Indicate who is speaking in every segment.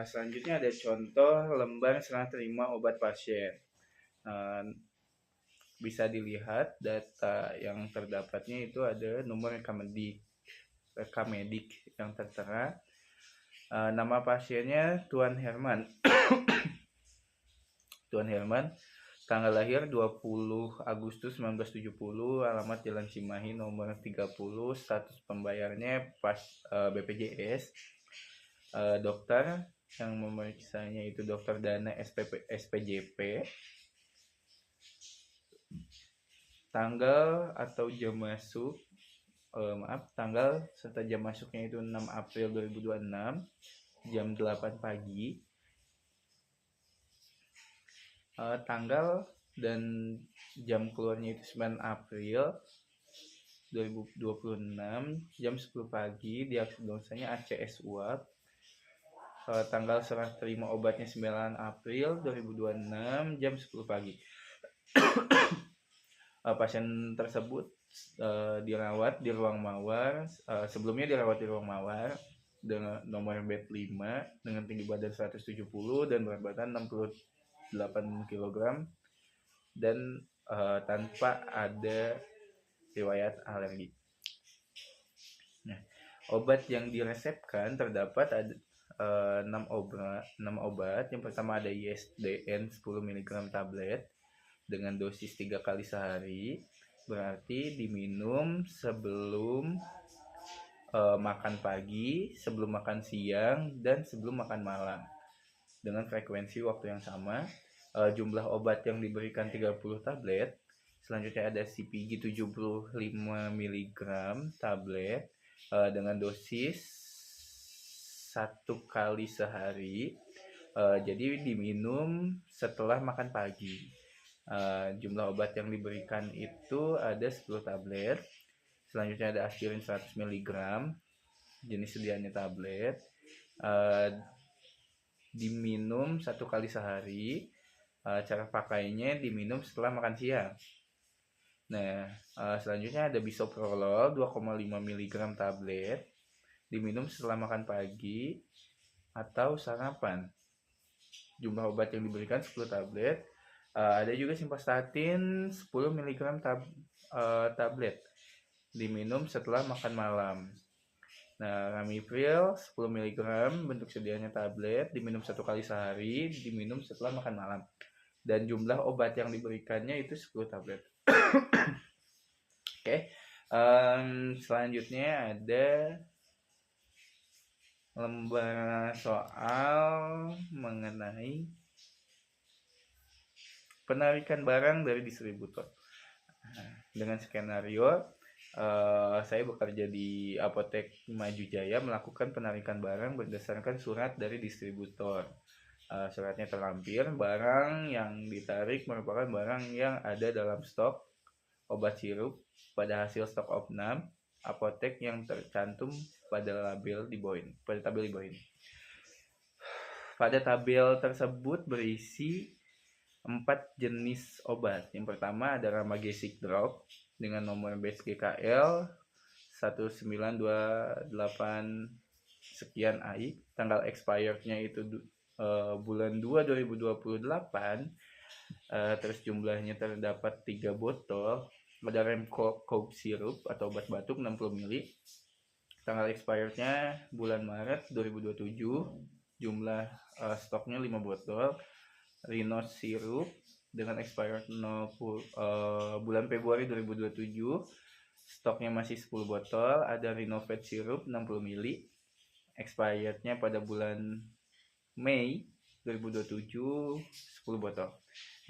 Speaker 1: Selanjutnya ada contoh lembar serah terima obat pasien. Eh, Bisa dilihat data yang terdapatnya itu ada nomor rekamedik yang tertera. Nama pasiennya Tuan Herman. Tuan Herman, tanggal lahir 20 Agustus 1970, alamat Jalan Cimahi nomor 30, status pembayarnya BPJS. Dokter yang memeriksanya itu Dokter Dana SPJP. Tanggal atau jam masuk, tanggal serta jam masuknya itu 6 April 2026 jam 8 pagi. Tanggal dan jam keluarnya itu 9 April 2026 jam 10 pagi. Diagnosanya ACS uap. Tanggal serah terima obatnya 9 April 2026 jam 10 pagi. Pasien tersebut dirawat di ruang mawar. Sebelumnya dirawat di ruang mawar dengan nomor bed 5 dengan tinggi badan 170 dan berat badan 68 kg dan tanpa ada riwayat alergi. Nah, obat yang diresepkan terdapat ada 6 obat. Yang pertama ada ISDN 10 mg tablet dengan dosis 3 kali sehari, berarti diminum sebelum makan pagi, sebelum makan siang, dan sebelum makan malam dengan frekuensi waktu yang sama. Jumlah obat yang diberikan 30 tablet. Selanjutnya ada CPG 75 mg tablet dengan dosis 1 kali sehari, jadi diminum setelah makan pagi. Jumlah obat yang diberikan itu ada 10 tablet. Selanjutnya ada aspirin 100 mg, jenis sediaannya tablet, diminum 1 kali sehari. Cara pakainya diminum setelah makan siang. Nah, selanjutnya ada bisoprolol 2,5 mg tablet, diminum setelah makan pagi atau sarapan. Jumlah obat yang diberikan 10 tablet. Ada juga simvastatin 10 mg tablet, diminum setelah makan malam. Nah, Ramipril 10 mg bentuk sediaannya tablet, diminum 1 kali sehari, diminum setelah makan malam. Dan jumlah obat yang diberikannya itu 10 tablet. Selanjutnya ada lembar soal mengenai penarikan barang dari distributor. Dengan skenario, saya bekerja di Apotek Maju Jaya melakukan penarikan barang berdasarkan surat dari distributor. Suratnya terlampir, barang yang ditarik merupakan barang yang ada dalam stok obat sirup pada hasil stok opnam apotek yang tercantum pada tabel di bawah ini. Pada tabel tersebut berisi 4 jenis obat. Yang pertama ada Ramagesic Drop dengan nomor batch GKL 1928 sekian AI. Tanggal expirednya itu bulan 2 2028. Terus jumlahnya terdapat 3 botol. Ada Remco sirup atau obat batuk 60 ml. Tanggal expirednya bulan Maret 2027. Jumlah stoknya 5 botol. Rhino sirup dengan expired bulan Februari 2027. Stoknya masih 10 botol. Ada Rhinovet sirup 60 ml. Expirednya pada bulan Mei 2027, 10 botol.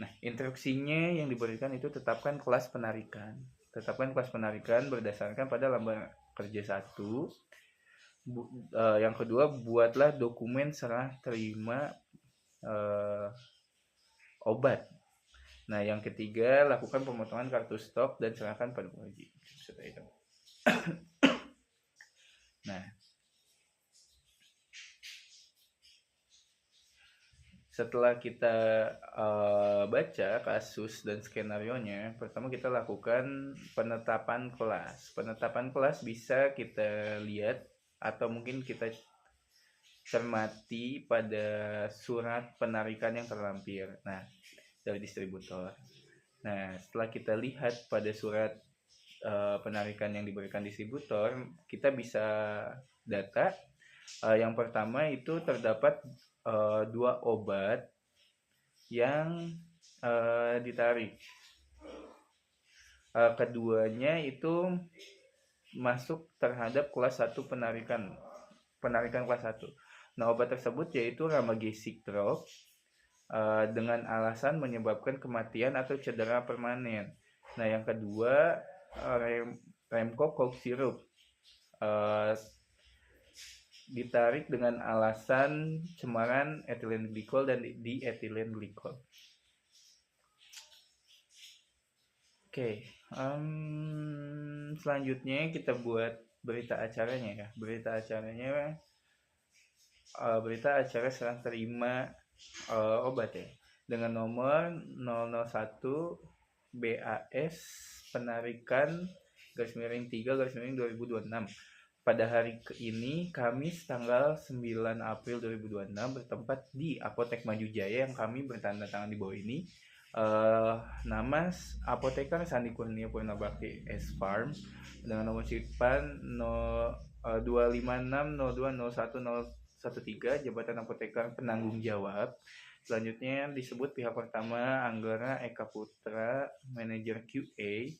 Speaker 1: Nah, instruksinya yang diberikan itu tetapkan kelas penarikan. Berdasarkan pada lembar kerja 1. Yang kedua, buatlah dokumen serah terima obat. Nah, yang ketiga, lakukan pemotongan kartu stok dan serahkan pada penguji. Nah, setelah kita baca kasus dan skenarionya, pertama kita lakukan penetapan kelas. Penetapan kelas bisa kita lihat atau mungkin kita cermati pada surat penarikan yang terlampir. Nah, dari distributor. Nah, setelah kita lihat pada surat penarikan yang diberikan distributor, kita bisa data. Yang pertama itu terdapat 2 obat yang ditarik. Keduanya itu masuk terhadap kelas 1 penarikan kelas 1. Nah, obat tersebut yaitu Ramagesik drop dengan alasan menyebabkan kematian atau cedera permanen. Nah, yang kedua Remco Cough Syrup ditarik dengan alasan cemaran etilen glikol dan dietilen glikol. Oke, selanjutnya kita buat berita acaranya ya. Berita acara serah terima obat ya, dengan nomor 001 BAS penarikan _3 _ 2026 pada hari ini Kamis tanggal 9 April 2026 bertempat di Apotek Maju Jaya yang kami bertanda tangan di bawah ini. Nama apoteker Sandi Kurnia Purnabakti S Farm dengan nomor sipan 25602010113, jabatan apoteker penanggung jawab. Selanjutnya disebut pihak pertama Anggara Eka Putra, manajer QA,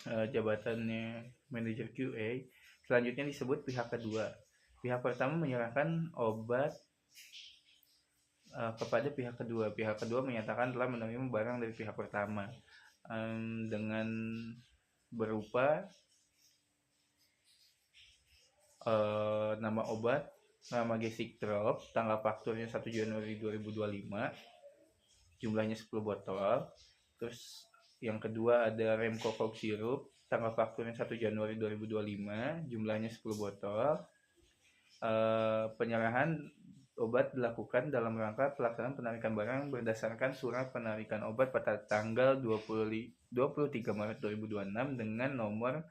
Speaker 1: jabatannya manajer QA. Selanjutnya disebut pihak kedua. Pihak pertama menyerahkan obat kepada pihak kedua. Pihak kedua menyatakan telah menerima barang dari pihak pertama dengan berupa nama obat Ramagesik drop, tanggal fakturnya 1 Januari 2025, jumlahnya 10 botol. Terus yang kedua ada Remco Cough Syrup, tanggal fakturnya 1 Januari 2025, jumlahnya 10 botol. Penyerahan obat dilakukan dalam rangka pelaksanaan penarikan barang berdasarkan surat penarikan obat pada tanggal 23 Maret 2026 dengan nomor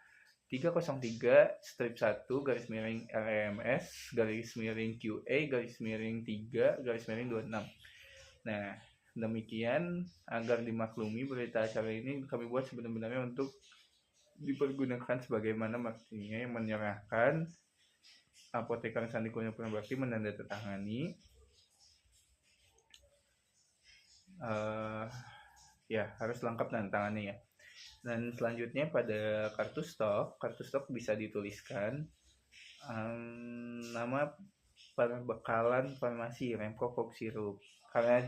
Speaker 1: 303/REMS/QA/3/26. Nah, demikian agar dimaklumi berita acara ini kami buat sebenarnya untuk dipergunakan sebagaimana maksudnya yang menyerahkan apoteker Sandi Kurnia Purnabakti menandatangani ya harus lengkap tangannya ya. Dan selanjutnya pada kartu stok bisa dituliskan nama perbekalan farmasi Remco Cough Syrup. Karena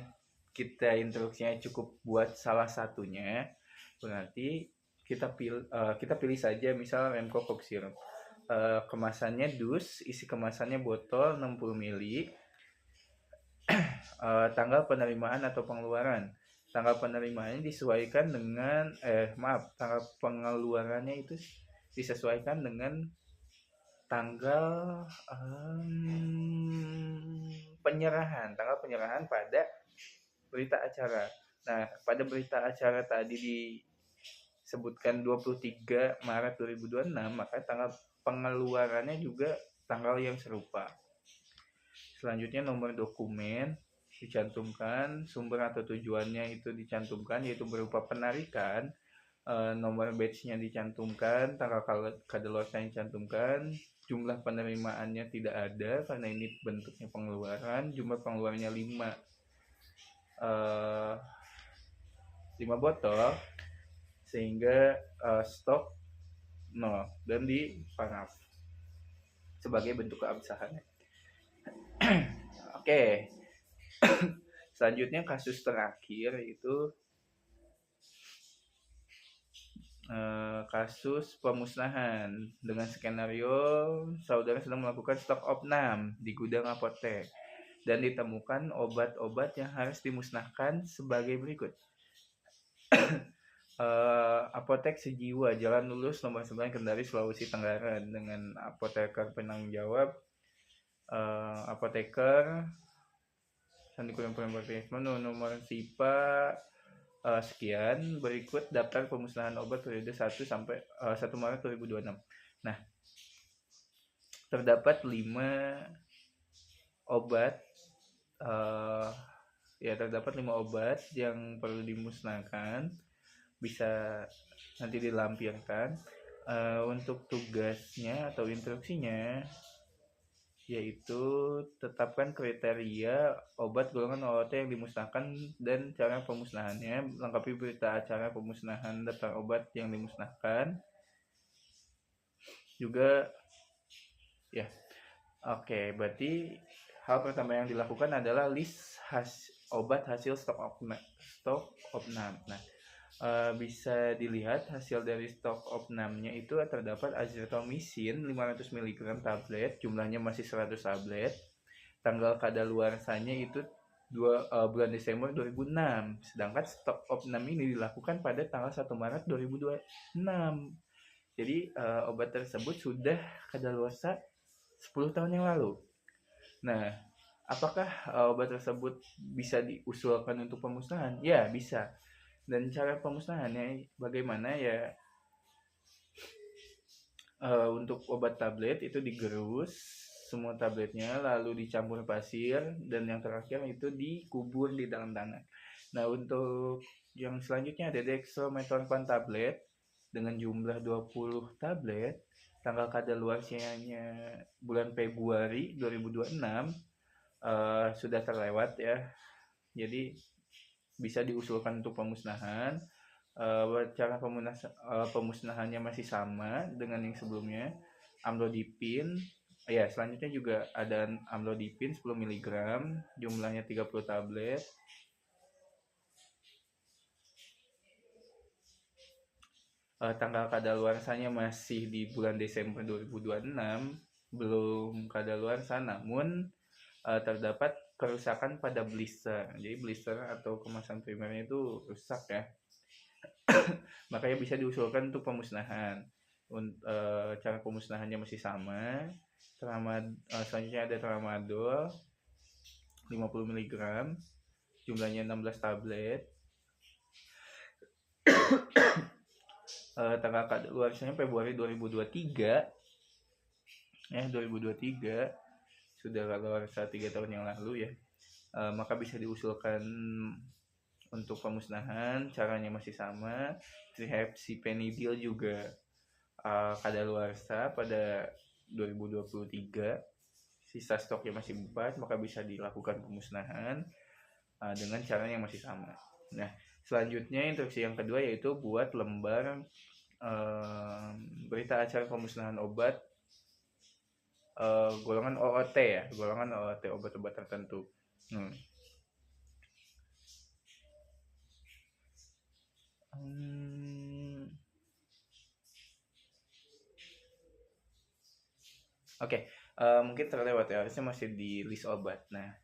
Speaker 1: kita instruksinya cukup buat salah satunya, berarti kita pilih saja misal Remco Cough Syrup. Kemasannya dus, isi kemasannya botol 60 ml. Tanggal penerimaan atau pengeluaran. Tanggal penerimaannya disesuaikan dengan tanggal pengeluarannya itu disesuaikan dengan tanggal penyerahan pada berita acara. Nah, pada berita acara tadi disebutkan 23 Maret 2026, maka tanggal pengeluarannya juga tanggal yang serupa. Selanjutnya nomor dokumen dicantumkan, sumber atau tujuannya itu dicantumkan, yaitu berupa penarikan, nomor batch-nya dicantumkan, tanggal kadaluarsanya dicantumkan, jumlah penerimaannya tidak ada karena ini bentuknya pengeluaran, jumlah pengeluarannya 5 botol, sehingga stok 0 dan di paraf sebagai bentuk keabsahannya. Oke. Selanjutnya kasus terakhir itu kasus pemusnahan dengan skenario saudara sedang melakukan stok opnam di gudang apotek dan ditemukan obat-obat yang harus dimusnahkan sebagai berikut. Apotek Sejiwa, Jalan Lulus nomor 9 Kendari, Sulawesi Tenggara, dengan apoteker penanggung jawab apoteker Sandi Kurnia Purnabakti nomor SIPA sekian. Berikut daftar pemusnahan obat periode 1 sampai 1 Maret 2026. Nah, terdapat 5 obat terdapat 5 obat yang perlu dimusnahkan, bisa nanti dilampirkan. Untuk tugasnya atau instruksinya yaitu tetapkan kriteria obat golongan OOT yang dimusnahkan dan cara pemusnahannya, lengkapi berita acara pemusnahan daftar obat yang dimusnahkan juga ya. Oke, berarti hal pertama yang dilakukan adalah list obat hasil stok opnam. Nah, bisa dilihat hasil dari stok opnamnya itu terdapat azithromycin 500 mg tablet, jumlahnya masih 100 tablet. Tanggal kadaluarsanya itu bulan Desember 2006, sedangkan stok opnam ini dilakukan pada tanggal 1 Maret 2026. Jadi obat tersebut sudah kadaluarsa 10 tahun yang lalu. Nah, apakah obat tersebut bisa diusulkan untuk pemusnahan? Ya, bisa. Dan cara pemusnahannya bagaimana ya? Untuk obat tablet itu digerus semua tabletnya, lalu dicampur pasir, dan yang terakhir itu dikubur di dalam tanah. Nah, untuk yang selanjutnya ada dextromethorphan tablet dengan jumlah 20 tablet. Tanggal kadaluarsanya bulan Februari 2026, sudah terlewat ya. Jadi bisa diusulkan untuk pemusnahan. Cara pemusnahannya masih sama dengan yang sebelumnya. Amlodipin. Ya, selanjutnya juga ada amlodipin 10 mg, jumlahnya 30 tablet. Tanggal kadaluarsanya masih di bulan Desember 2026, belum kadaluarsa, namun terdapat kerusakan pada blister. Jadi blister atau kemasan primernya itu rusak ya. Makanya bisa diusulkan untuk pemusnahan. Cara pemusnahannya masih sama. Selanjutnya ada tramadol 50 mg, jumlahnya 16 tablet. Tanggal kadaluarsanya Februari 2023 ya, 2023 sudah kadaluarsa 3 tahun yang lalu ya. Maka bisa diusulkan untuk pemusnahan. Caranya masih sama. Trihepsipenidil juga kadaluarsa pada 2023, sisa stoknya masih 4, maka bisa dilakukan pemusnahan dengan cara yang masih sama. Nah, selanjutnya instruksi yang kedua yaitu buat lembar berita acara pemusnahan obat golongan OOT ya, golongan OOT, obat-obat tertentu. Oke, mungkin terlewat ya, harusnya masih di list obat. Nah,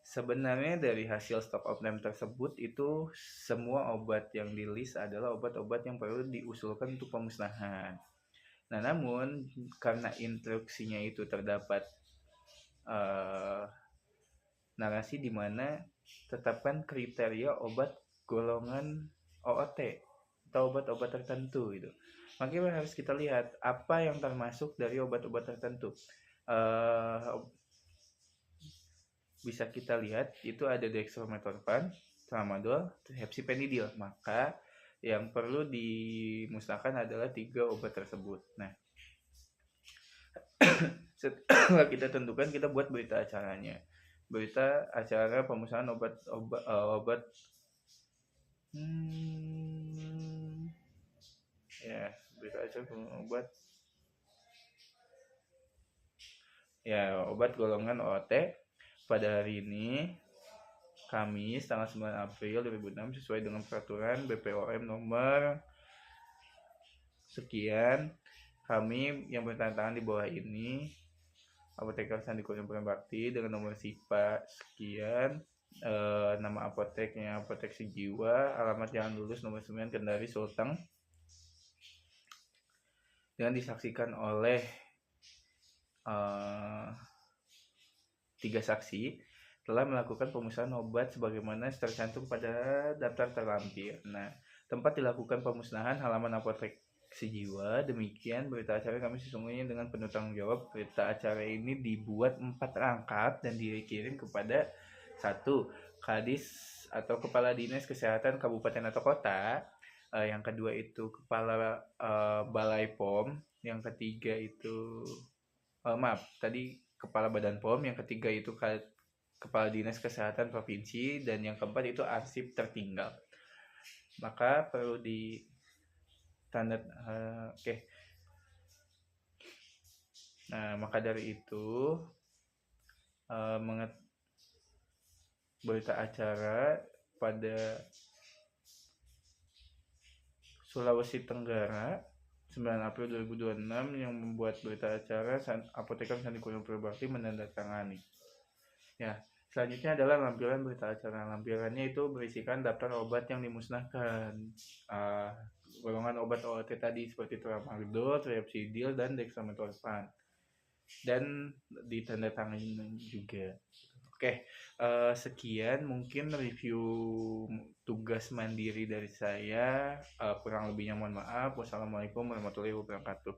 Speaker 1: sebenarnya dari hasil stok opnam tersebut itu semua obat yang di list adalah obat-obat yang perlu diusulkan untuk pemusnahan. Nah, namun karena instruksinya itu terdapat narasi di mana tetapkan kriteria obat golongan OOT atau obat-obat tertentu itu. Makanya harus kita lihat apa yang termasuk dari obat-obat tertentu. Bisa kita lihat itu ada dextromethorphan, tramadol, hepsipenidil. Maka yang perlu dimusnahkan adalah 3 obat tersebut. Nah, setelah kita tentukan, kita buat berita acaranya. Berita acara pemusnahan obat ya, berita acara obat ya, obat golongan OOT pada hari ini Kamis tanggal 9 April 2006 sesuai dengan peraturan BPOM nomor sekian. Kami yang bertantangan di bawah ini Apoteker Sandi Kurniawan Bakti dengan nomor SIPA sekian, nama apoteknya Apotek Sejiwa, alamat Jalan Lulus nomor 9 Kendari Sulteng, dengan disaksikan oleh 3 saksi telah melakukan pemusnahan obat sebagaimana tercantum pada daftar terlampir. Nah, tempat dilakukan pemusnahan halaman apotek sejiwa. Demikian berita acara kami sesungguhnya dengan penuh tanggung jawab. Berita acara ini dibuat 4 rangkap dan dikirim kepada satu Kadis atau Kepala Dinas Kesehatan Kabupaten atau Kota. Yang kedua itu Kepala Balai POM. Yang ketiga itu maaf tadi Kepala Badan POM. Yang ketiga itu Kepala Dinas Kesehatan Provinsi, dan yang keempat itu arsip tertinggal. Maka perlu di tanda oke. Nah, maka dari itu berita acara pada Sulawesi Tenggara 9 April 2026 yang membuat berita acara Apoteker Sandi Kuno Purbakti menandatangani. Ya, selanjutnya adalah lampiran berita acara. Lampirannya itu berisikan daftar obat yang dimusnahkan. Golongan obat OAT tadi seperti tramadol, Tripsidil, dan dextromethorphan. Dan ditandatangani juga. Oke, sekian mungkin review tugas mandiri dari saya. Kurang lebihnya mohon maaf. Wassalamualaikum warahmatullahi wabarakatuh.